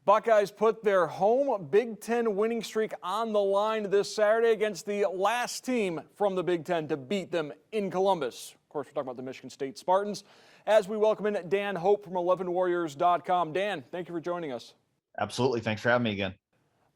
Buckeyes put their home Big Ten winning streak on the line this Saturday against the last team from the Big Ten to beat them in Columbus. Of course, we're talking about the Michigan State Spartans as we welcome in Dan Hope from 11warriors.com. Dan, thank you for joining us. Absolutely. Thanks for having me again.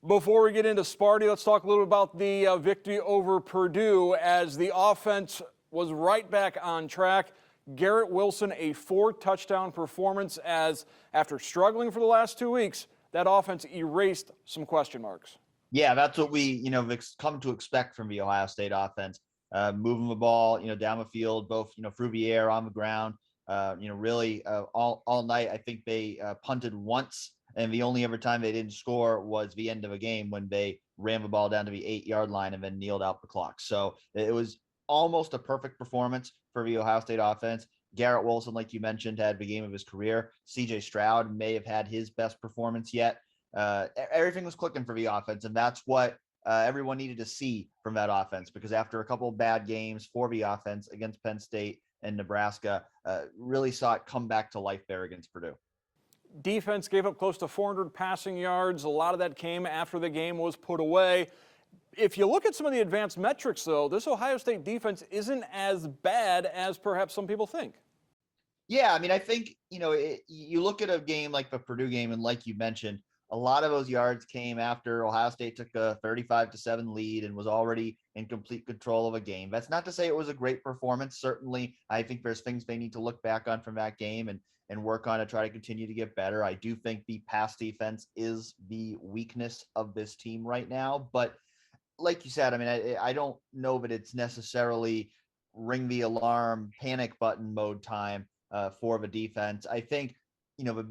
Before we get into Sparty, let's talk a little bit about the victory over Purdue as the offense was right back on track. Garrett Wilson, a 4-touchdown performance as after struggling for the last 2 weeks, that offense erased some question marks. Yeah, that's what we, come to expect from the Ohio State offense. Moving the ball, down the field, both, through the air, on the ground, really all night. I think they punted once, and the only other time they didn't score was the end of a game when they ran the ball down to the 8-yard line and then kneeled out the clock. So it was almost a perfect performance for the Ohio State offense. Garrett Wilson, like you mentioned, had the game of his career. CJ Stroud may have had his best performance yet. Everything was clicking for the offense, and that's what everyone needed to see from that offense, because after a couple of bad games for the offense against Penn State and Nebraska, really saw it come back to life there against Purdue. Defense gave up close to 400 passing yards. A lot of that came after the game was put away. If you look at some of the advanced metrics, though, this Ohio State defense isn't as bad as perhaps some people think. Yeah, I mean, I think, you look at a game like the Purdue game, and like you mentioned, a lot of those yards came after Ohio State took a 35-7 lead and was already in complete control of a game. That's not to say it was a great performance. Certainly, I think there's things they need to look back on from that game and work on to try to continue to get better. I do think the pass defense is the weakness of this team right now. But like you said, I mean, I don't know that it's necessarily ring the alarm, panic button mode time for the defense. I think, the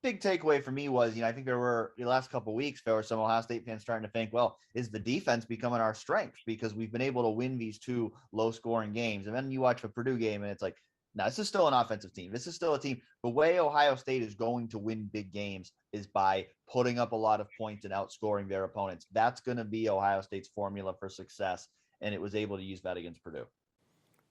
big takeaway for me was, I think there were the last couple of weeks, there were some Ohio State fans starting to think, well, is the defense becoming our strength? Because we've been able to win these two low-scoring games. And then you watch the Purdue game, and it's like, no, this is still an offensive team. This is still a team. The way Ohio State is going to win big games is by putting up a lot of points and outscoring their opponents. That's going to be Ohio State's formula for success, and it was able to use that against Purdue.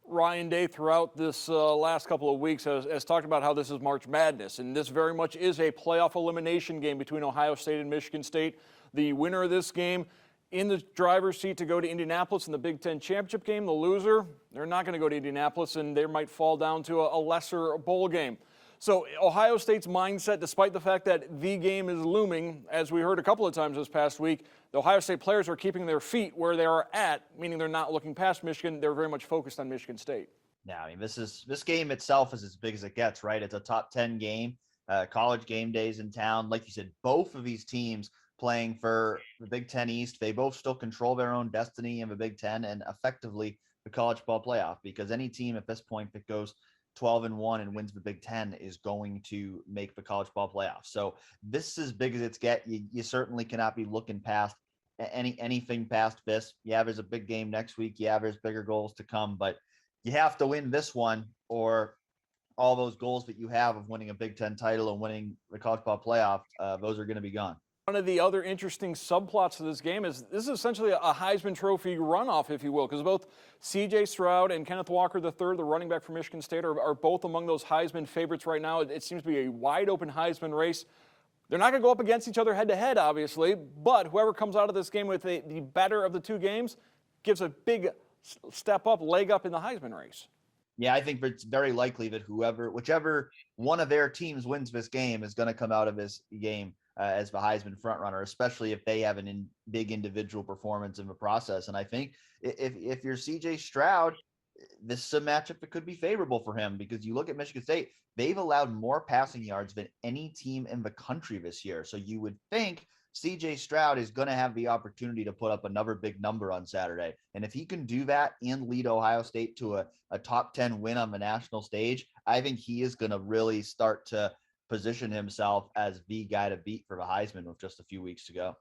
Ryan Day, throughout this last couple of weeks, has talked about how this is March Madness, and this very much is a playoff elimination game between Ohio State and Michigan State. The winner of this game in the driver's seat to go to Indianapolis in the Big Ten championship game. The loser, they're not going to go to Indianapolis, and they might fall down to a lesser bowl game. So Ohio State's mindset, despite the fact that the game is looming, as we heard a couple of times this past week, the Ohio State players are keeping their feet where they are at, meaning they're not looking past Michigan. They're very much focused on Michigan State. Now, I mean, this game itself is as big as it gets, right? It's a top 10 game, college game days in town. Like you said, both of these teams playing for the Big Ten East, they both still control their own destiny in the Big Ten and effectively the college ball playoff, because any team at this point that goes 12-1 and wins the Big Ten is going to make the college ball playoff. So this is as big as it's get. You certainly cannot be looking past anything past this. Yeah, there's a big game next week. Yeah, there's bigger goals to come, but you have to win this one, or all those goals that you have of winning a Big Ten title and winning the college ball playoff, those are going to be gone. One of the other interesting subplots of this game is this is essentially a Heisman Trophy runoff, if you will, because both C.J. Stroud and Kenneth Walker III, the running back from Michigan State, are both among those Heisman favorites right now. It seems to be a wide-open Heisman race. They're not going to go up against each other head-to-head, obviously, but whoever comes out of this game with the better of the two games gives a big step up, leg up in the Heisman race. Yeah, I think it's very likely that whichever one of their teams wins this game is going to come out of this game as the Heisman frontrunner, especially if they have a big individual performance in the process. And I think if you're C.J. Stroud, this is a matchup that could be favorable for him, because you look at Michigan State, they've allowed more passing yards than any team in the country this year. So you would think C.J. Stroud is going to have the opportunity to put up another big number on Saturday. And if he can do that and lead Ohio State to a top 10 win on the national stage, I think he is going to really start to position himself as the guy to beat for the Heisman with just a few weeks to go.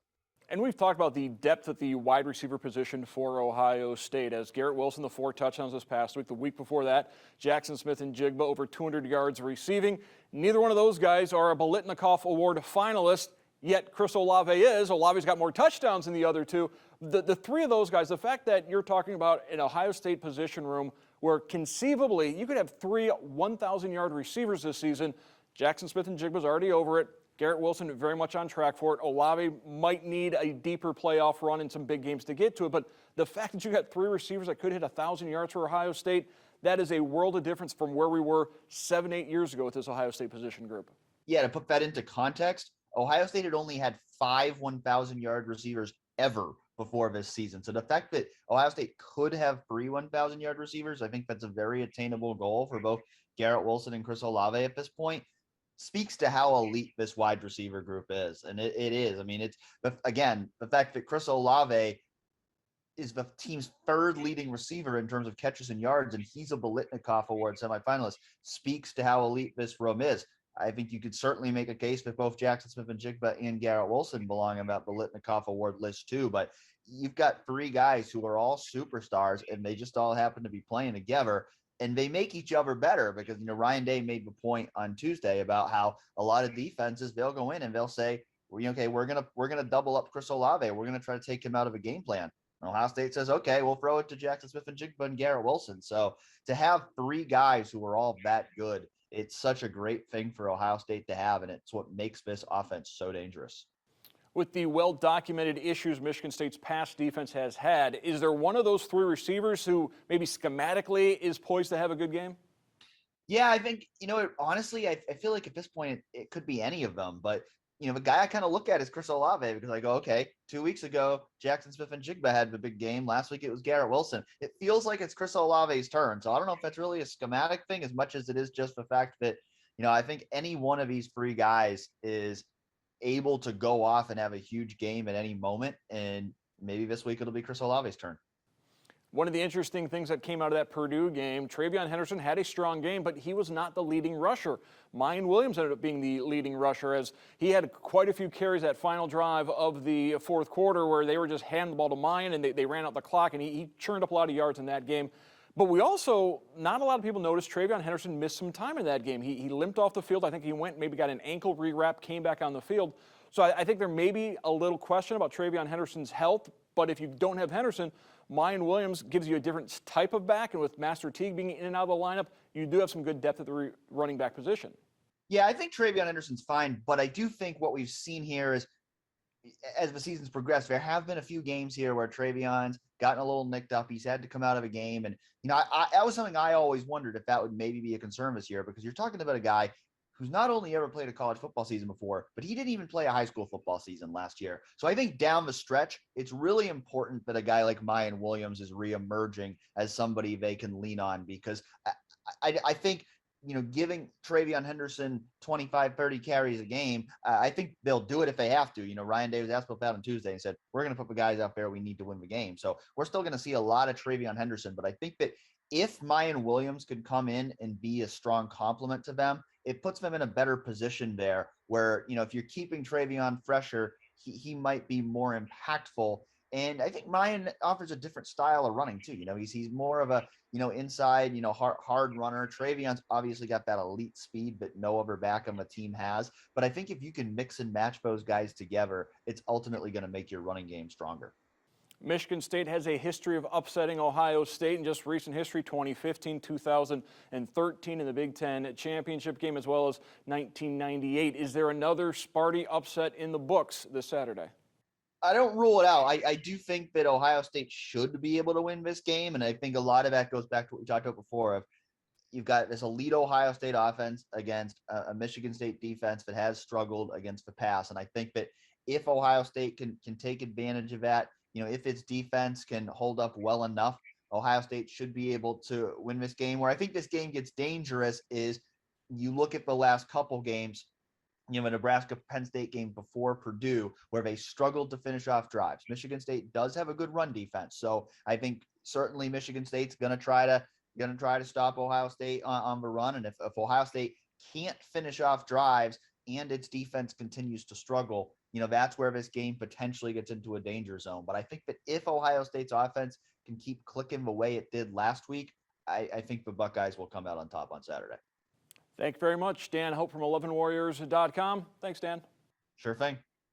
And we've talked about the depth at the wide receiver position for Ohio State, as Garrett Wilson, the 4 touchdowns this past week. The week before that, Jackson Smith and Jigba over 200 yards receiving. Neither one of those guys are a Biletnikoff Award finalist, yet Chris Olave is. Olave's got more touchdowns than the other two. The three of those guys, the fact that you're talking about an Ohio State position room where conceivably you could have 3 1,000-yard receivers this season. Jackson Smith and Jigba's already over it. Garrett Wilson very much on track for it. Olave might need a deeper playoff run in some big games to get to it, but the fact that you got 3 receivers that could hit 1,000 yards for Ohio State, that is a world of difference from where we were 7, 8 years ago with this Ohio State position group. Yeah, to put that into context, Ohio State had only had 5 1,000-yard receivers ever before this season. So the fact that Ohio State could have 3 1,000-yard receivers, I think that's a very attainable goal for both Garrett Wilson and Chris Olave at this point. Speaks to how elite this wide receiver group is. And it is. I mean, it's, again, the fact that Chris Olave is the team's 3rd leading receiver in terms of catches and yards, and he's a Biletnikoff Award semifinalist, speaks to how elite this room is. I think you could certainly make a case that both Jackson Smith-Njigba and Garrett Wilson belong on that Biletnikoff Award list too. But you've got 3 guys who are all superstars, and they just all happen to be playing together. And they make each other better because, Ryan Day made the point on Tuesday about how a lot of defenses, they'll go in and they'll say, okay, we're gonna double up Chris Olave. We're gonna try to take him out of a game plan. And Ohio State says, okay, we'll throw it to Jackson Smith-Njigba and Garrett Wilson. So to have 3 guys who are all that good, it's such a great thing for Ohio State to have, and it's what makes this offense so dangerous. With the well-documented issues Michigan State's pass defense has had, is there one of those 3 receivers who maybe schematically is poised to have a good game? Yeah, I think, honestly, I feel like at this point it could be any of them. But, the guy I kind of look at is Chris Olave because I go, okay, 2 weeks ago, Jackson Smith-Njigba had the big game. Last week it was Garrett Wilson. It feels like it's Chris Olave's turn. So I don't know if that's really a schematic thing as much as it is just the fact that, I think any one of these 3 guys is able to go off and have a huge game at any moment. And maybe this week it'll be Chris Olave's turn. One of the interesting things that came out of that Purdue game, TreVeyon Henderson had a strong game, but he was not the leading rusher. Mayan Williams ended up being the leading rusher as he had quite a few carries that final drive of the 4th quarter where they were just handing the ball to Mayan and they ran out the clock, and he churned up a lot of yards in that game. But we also, not a lot of people noticed, TreVeyon Henderson missed some time in that game. He limped off the field. I think he went, maybe got an ankle rewrap, came back on the field. So I think there may be a little question about TreVeyon Henderson's health, but if you don't have Henderson, Mayan Williams gives you a different type of back, and with Master Teague being in and out of the lineup, you do have some good depth at the running back position. Yeah, I think TreVeyon Henderson's fine, but I do think what we've seen here is, as the season's progressed, there have been a few games here where TreVeyon's gotten a little nicked up. He's had to come out of a game, and that was something I always wondered if that would maybe be a concern this year, because you're talking about a guy who's not only ever played a college football season before, but he didn't even play a high school football season last year. So I think down the stretch, it's really important that a guy like Mayan Williams is reemerging as somebody they can lean on, because I think, giving TreVeyon Henderson 25, 30 carries a game, I think they'll do it if they have to. Ryan Day was asked about that on Tuesday and said, we're going to put the guys out there we need to win the game. So we're still going to see a lot of TreVeyon Henderson, but I think that if Mayan Williams could come in and be a strong complement to them, it puts them in a better position there where, if you're keeping TreVeyon fresher, he might be more impactful. And I think Mayan offers a different style of running too. He's more of a, inside, hard runner. TreVeyon's obviously got that elite speed that no other back on the team has. But I think if you can mix and match those guys together, it's ultimately going to make your running game stronger. Michigan State has a history of upsetting Ohio State in just recent history, 2015, 2013 in the Big Ten championship game, as well as 1998. Is there another Sparty upset in the books this Saturday? I don't rule it out. I do think that Ohio State should be able to win this game, and I think a lot of that goes back to what we talked about before. Of you've got this elite Ohio State offense against a Michigan State defense that has struggled against the pass, and I think that if Ohio State can take advantage of that, if its defense can hold up well enough, Ohio State should be able to win this game. Where I think this game gets dangerous is you look at the last couple games. A Nebraska-Penn State game before Purdue where they struggled to finish off drives. Michigan State does have a good run defense. So I think certainly Michigan State's going to try to stop Ohio State on the run. And if Ohio State can't finish off drives and its defense continues to struggle, that's where this game potentially gets into a danger zone. But I think that if Ohio State's offense can keep clicking the way it did last week, I think the Buckeyes will come out on top on Saturday. Thank you very much, Dan Hope from 11warriors.com. Thanks, Dan. Sure thing.